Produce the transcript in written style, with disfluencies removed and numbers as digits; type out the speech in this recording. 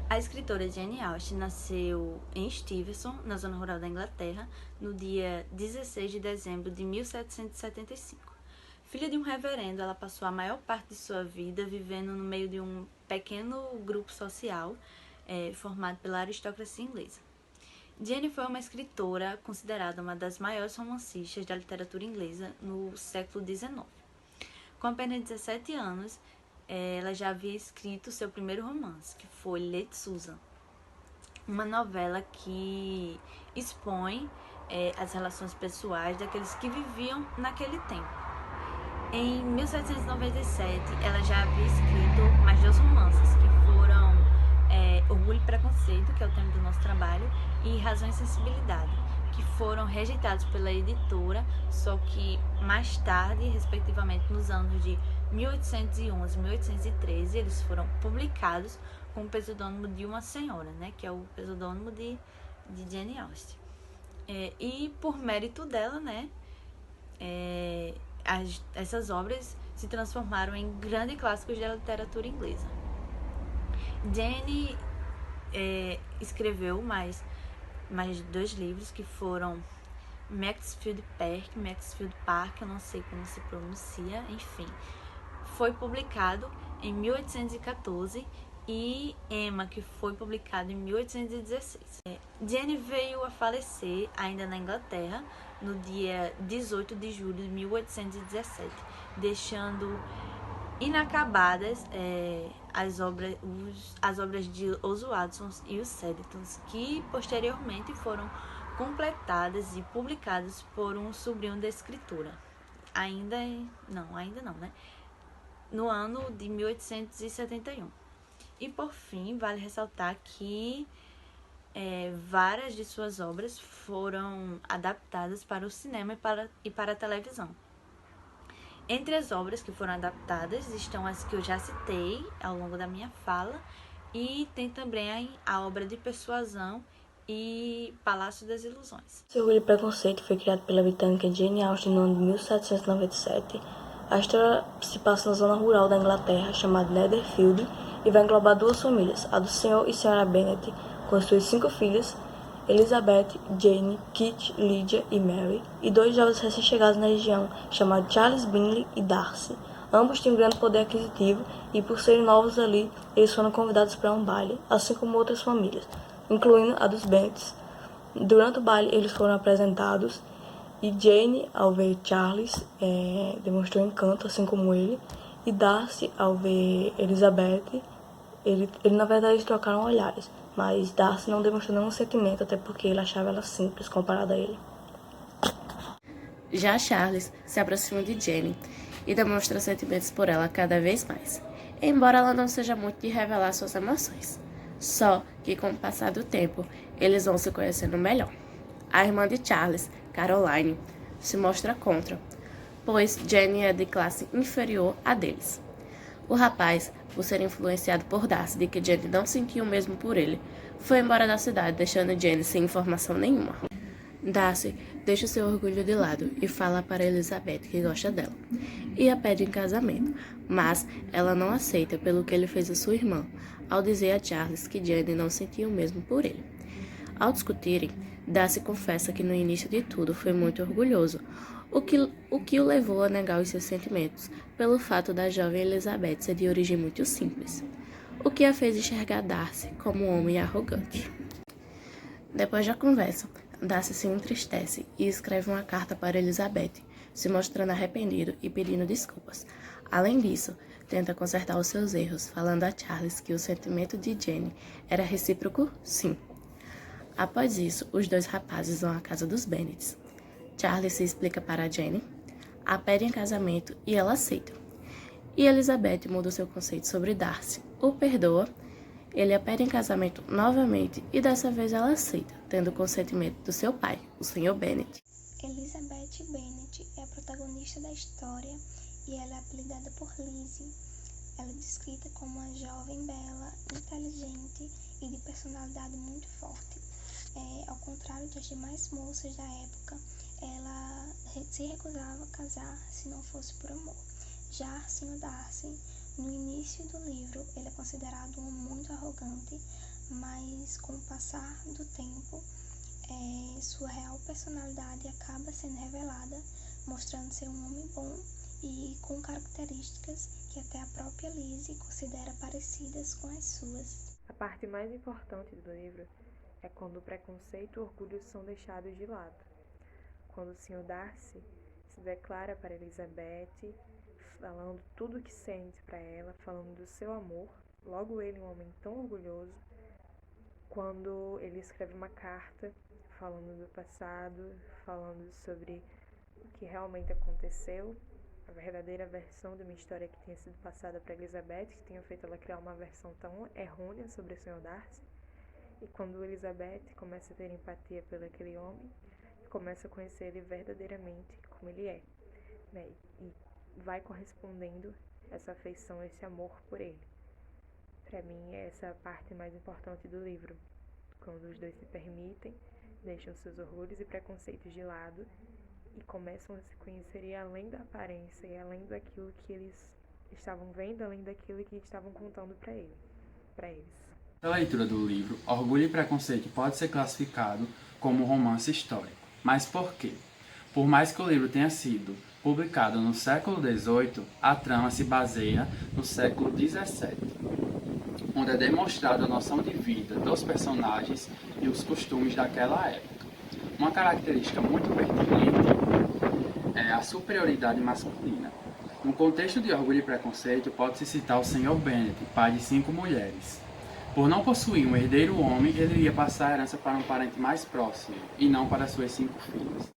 A escritora Jane Austen nasceu em Stevenson, na zona rural da Inglaterra, no dia 16 de dezembro de 1775. Filha de um reverendo, ela passou a maior parte de sua vida vivendo no meio de um pequeno grupo social formado pela aristocracia inglesa. Jane foi uma escritora considerada uma das maiores romancistas da literatura inglesa no século XIX. Com apenas 17 anos, ela já havia escrito seu primeiro romance, que foi Lady Susan, uma novela que expõe as relações pessoais daqueles que viviam naquele tempo. Em 1797, ela já havia escrito mais 2 romances, que foram Orgulho e Preconceito, que é o tema do nosso trabalho, e Razão e Sensibilidade, que foram rejeitados pela editora, só que mais tarde, respectivamente nos anos de 1811 e 1813, eles foram publicados com o pseudônimo de uma senhora, né, que é o pseudônimo de Jane Austen. E por mérito dela, né, essas obras se transformaram em grandes clássicos da literatura inglesa. Jane escreveu mais 2 livros, que foram Maxfield Park, eu não sei como se pronuncia, enfim. Foi publicado em 1814 e Emma, que foi publicado em 1816. Jane veio a falecer ainda na Inglaterra no dia 18 de julho de 1817, deixando inacabadas as obras de os Watsons e os Seditons, que posteriormente foram completadas e publicadas por um sobrinho da escritora. Ainda não, né? No ano de 1871. E por fim, vale ressaltar que várias de suas obras foram adaptadas para o cinema e para a televisão. Entre as obras que foram adaptadas estão as que eu já citei ao longo da minha fala, e tem também a obra de Persuasão e Palácio das Ilusões. Orgulho e Preconceito foi criado pela britânica Jane Austen no ano de 1797. A história se passa na zona rural da Inglaterra, chamada Netherfield, e vai englobar 2 famílias, a do Sr. e Sra. Bennet, com suas 5 filhas, Elizabeth, Jane, Kate, Lydia e Mary, e 2 jovens recém-chegados na região, chamados Charles Bingley e Darcy. Ambos tinham grande poder aquisitivo e, por serem novos ali, eles foram convidados para um baile, assim como outras famílias, incluindo a dos Bennets. Durante o baile, eles foram apresentados e Jane, ao ver Charles, demonstrou encanto, assim como ele, e Darcy, ao ver Elizabeth, ele na verdade eles trocaram olhares, mas Darcy não demonstrou nenhum sentimento, até porque ele achava ela simples comparada a ele. Já Charles se aproxima de Jane e demonstra sentimentos por ela cada vez mais, embora ela não seja muito de revelar suas emoções. Só que com o passar do tempo, eles vão se conhecendo melhor. A irmã de Charles, Caroline, se mostra contra, pois Jane é de classe inferior à deles. O rapaz, por ser influenciado por Darcy de que Jane não sentia o mesmo por ele, foi embora da cidade, deixando Jane sem informação nenhuma. Darcy deixa o seu orgulho de lado e fala para Elizabeth que gosta dela, e a pede em casamento, mas ela não aceita pelo que ele fez a sua irmã, ao dizer a Charles que Jane não sentia o mesmo por ele. Ao discutirem, Darcy confessa que no início de tudo foi muito orgulhoso, o que o levou a negar os seus sentimentos, pelo fato da jovem Elizabeth ser de origem muito simples, o que a fez enxergar Darcy como um homem arrogante. Depois da conversa, Darcy se entristece e escreve uma carta para Elizabeth, se mostrando arrependido e pedindo desculpas. Além disso, tenta consertar os seus erros, falando a Charles que o sentimento de Jane era recíproco, sim. Após isso, os 2 rapazes vão à casa dos Bennets. Charles se explica para Jane, a pede em casamento e ela aceita. E Elizabeth muda o seu conceito sobre Darcy, o perdoa, ele a pede em casamento novamente e dessa vez ela aceita, tendo o consentimento do seu pai, o Sr. Bennet. Elizabeth Bennet é a protagonista da história e ela é apelidada por Lizzie. Ela é descrita como uma jovem bela, inteligente e de personalidade muito forte. Ao contrário das demais moças da época, ela se recusava a casar se não fosse por amor. Já Sr. Darcy, no início do livro, ele é considerado um homem muito arrogante, mas com o passar do tempo, sua real personalidade acaba sendo revelada, mostrando ser um homem bom e com características que até a própria Lizzie considera parecidas com as suas. A parte mais importante do livro é quando o preconceito e o orgulho são deixados de lado. Quando o Sr. Darcy se declara para Elizabeth, falando tudo o que sente para ela, falando do seu amor, logo ele, um homem tão orgulhoso, quando ele escreve uma carta falando do passado, falando sobre o que realmente aconteceu, a verdadeira versão de uma história que tinha sido passada para Elizabeth, que tinha feito ela criar uma versão tão errônea sobre o Sr. Darcy. E quando Elizabeth começa a ter empatia pelo aquele homem, começa a conhecer ele verdadeiramente como ele é, né? E vai correspondendo essa afeição, esse amor por ele. Para mim, essa é a parte mais importante do livro, quando os dois se permitem, deixam seus orgulhos e preconceitos de lado e começam a se conhecer e além da aparência e além daquilo que eles estavam vendo, além daquilo que estavam contando para eles. Na leitura do livro, Orgulho e Preconceito pode ser classificado como um romance histórico. Mas por quê? Por mais que o livro tenha sido publicado no século XVIII, a trama se baseia no século XVII, onde é demonstrada a noção de vida dos personagens e os costumes daquela época. Uma característica muito pertinente é a superioridade masculina. No contexto de Orgulho e Preconceito, pode-se citar o Sr. Bennet, pai de 5 mulheres. Por não possuir um herdeiro homem, ele iria passar a herança para um parente mais próximo, e não para suas 5 filhas.